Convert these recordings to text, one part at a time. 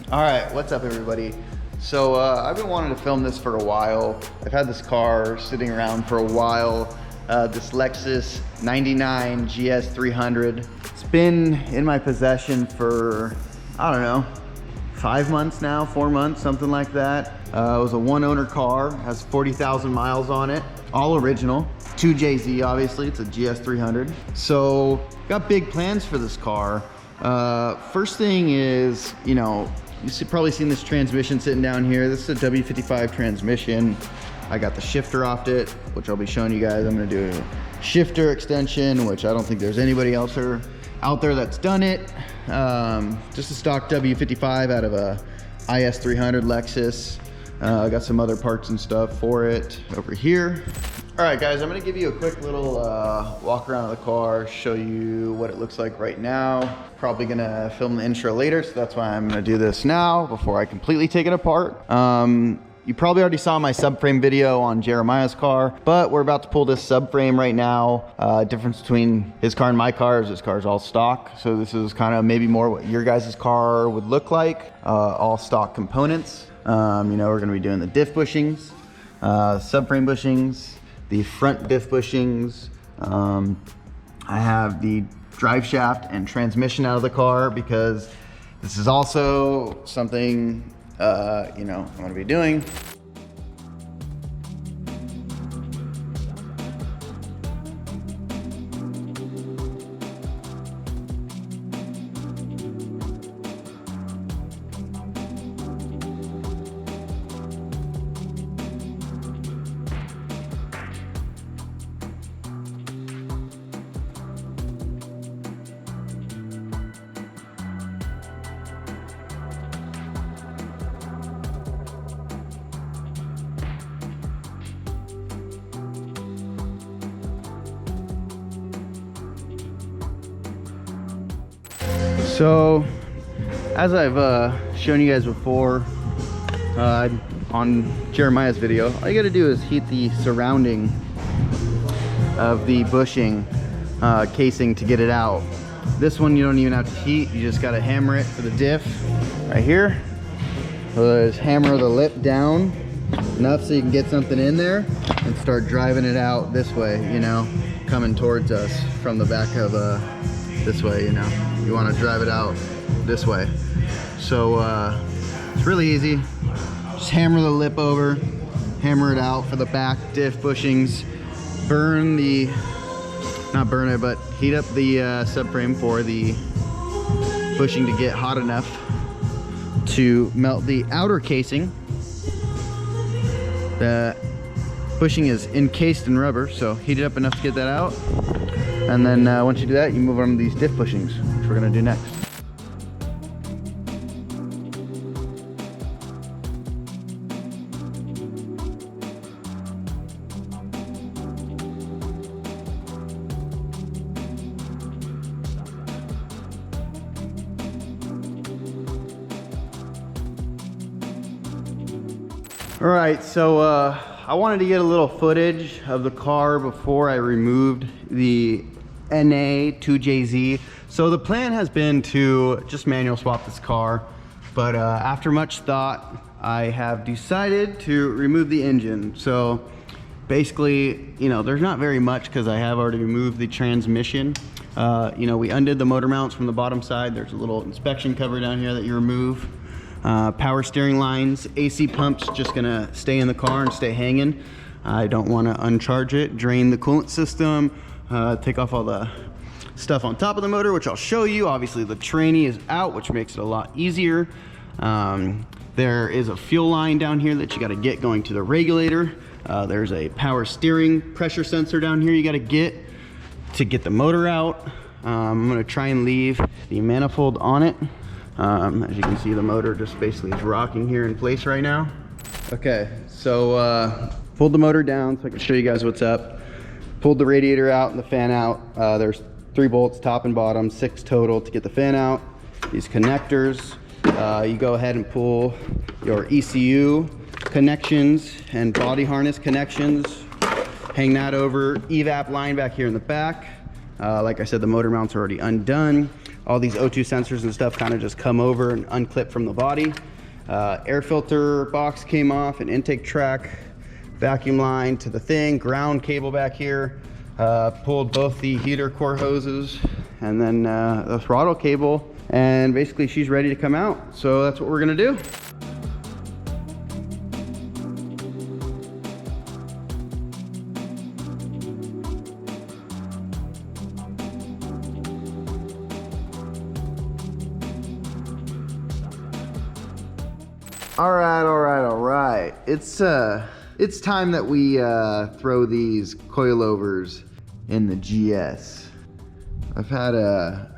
All right, what's up everybody? So I've been wanting to film this for a while. I've had this car sitting around for a while. This Lexus 99 GS300. It's been in my possession for, I don't know, 5 months now, 4 months, something like that. It was a one owner car, has 40,000 miles on it, all original. 2JZ, obviously, it's a GS300. So got big plans for this car. First thing is, you know, you've probably seen this transmission sitting down here. This is a W55 transmission. I got the shifter off it, which I'll be showing you guys. I'm gonna do a shifter extension, which I don't think there's anybody else out there that's done it. Just a stock W55 out of a IS300 Lexus. I got some other parts and stuff for it over here. All right, guys, I'm gonna give you a quick little walk around of the car, show you what it looks like right now. Probably gonna film the intro later, so that's why I'm gonna do this now before I completely take it apart. You probably already saw my subframe video on Jeremiah's car, but we're about to pull this subframe right now. Difference between his car and my car is his car is all stock. So this is kind of maybe more what your guys' car would look like, all stock components. You know, we're gonna be doing the diff bushings, subframe bushings, the front diff bushings. I have the drive shaft and transmission out of the car because this is also something you know, I'm gonna be doing. So, as I've shown you guys before on Jeremiah's video, all you gotta do is heat the surrounding of the bushing casing to get it out. This one you don't even have to heat, you just gotta hammer it for the diff right here. So just hammer the lip down enough so you can get something in there and start driving it out this way, you know, coming towards us from the back of this way, you know. You want to drive it out this way. So it's really easy. Just hammer the lip over, hammer it out for the back diff bushings. Burn the, not burn it, but heat up the subframe for the bushing to get hot enough to melt the outer casing. The bushing is encased in rubber, so heat it up enough to get that out. And then once you do that, you move on to these diff bushings, which we're gonna do next. All right, so I wanted to get a little footage of the car before I removed the NA 2JZ. So the plan has been to just manual swap this car, but after much thought, I have decided to remove the engine. So basically, you know, there's not very much because I have already removed the transmission. You know, we undid the motor mounts from the bottom side. There's a little inspection cover down here that you remove. Power steering lines, AC pumps just gonna stay in the car and stay hanging. I don't want to uncharge it, drain the coolant system, take off all the stuff on top of the motor, which I'll show you. Obviously the tranny is out, which makes it a lot easier. There is a fuel line down here that you got to get going to the regulator. There's a power steering pressure sensor down here you got to get the motor out. I'm going to try and leave the manifold on it. As you can see, the motor just basically is rocking here in place right now. Okay, so pulled the motor down so I can show you guys what's up. Pulled the radiator out and the fan out. There's 3 bolts, top and bottom, 6 total to get the fan out. These connectors, you go ahead and pull your ECU connections and body harness connections. Hang that over, evap line back here in the back. Like I said, the motor mounts are already undone. all these O2 sensors and stuff kind of just come over and unclip from the body. Air filter box came off, an intake track, vacuum line to the thing, ground cable back here. Pulled both the heater core hoses and then the throttle cable, and basically she's ready to come out. So that's what we're gonna do. All right. It's time that we throw these coilovers in the GS. I've had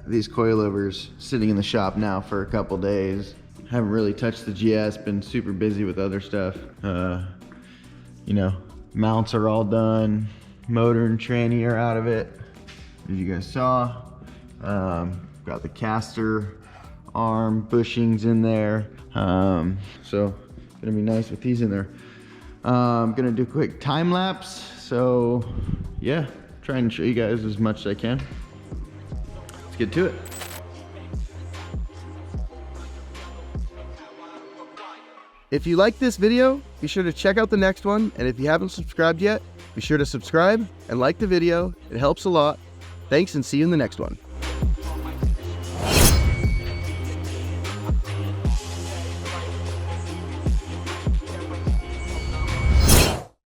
these coilovers sitting in the shop now for a couple days. Haven't really touched the GS, been super busy with other stuff. You know, mounts are all done, motor and tranny are out of it, as you guys saw. Got the caster arm bushings in there. So gonna be nice with these in there. I'm gonna do a quick time lapse. So yeah, try and show you guys as much as I can. Let's get to it. If you like this video, be sure to check out the next one. And if you haven't subscribed yet, be sure to subscribe and like the video. It helps a lot. Thanks, and see you in the next one.